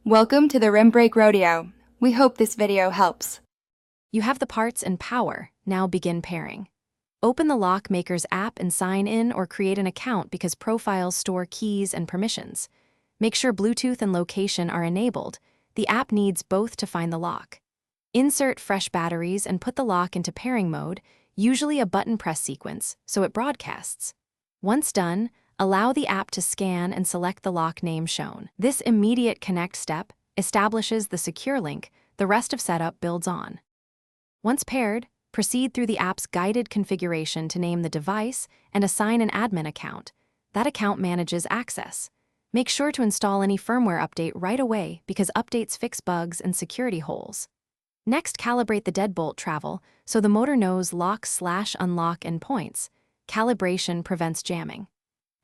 Welcome to the Rim Break Rodeo. We hope this video helps. You have the parts and power, now begin pairing. Open the Lockmaker's app and sign in or create an account because profiles store keys and permissions. Make sure Bluetooth and location are enabled. The app needs both to find the lock. Insert fresh batteries and put the lock into pairing mode, usually a button press sequence, so it broadcasts. Once done, allow the app to scan and select the lock name shown. This immediate connect step establishes the secure link. The rest of setup builds on. Once paired, proceed through the app's guided configuration to name the device and assign an admin account. That account manages access. Make sure to install any firmware update right away because updates fix bugs and security holes. Next, calibrate the deadbolt travel so the motor knows lock/unlock endpoints. Calibration prevents jamming.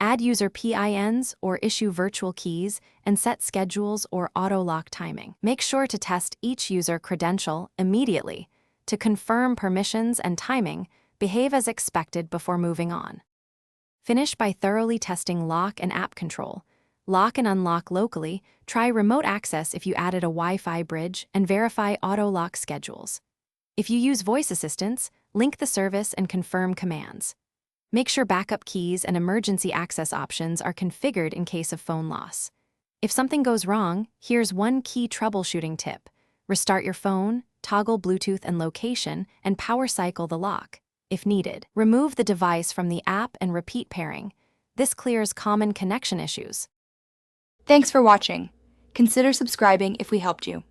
Add user PINs or issue virtual keys and set schedules or auto-lock timing. Make sure to test each user credential immediately. To confirm permissions and timing, behave as expected before moving on. Finish by thoroughly testing lock and app control. Lock and unlock locally, try remote access if you added a Wi-Fi bridge, and verify auto-lock schedules. If you use voice assistants, link the service and confirm commands. Make sure backup keys and emergency access options are configured in case of phone loss. If something goes wrong, here's one key troubleshooting tip. Restart your phone, toggle Bluetooth and location, and power cycle the lock, if needed. Remove the device from the app and repeat pairing. This clears common connection issues. Thanks for watching. Consider subscribing if we helped you.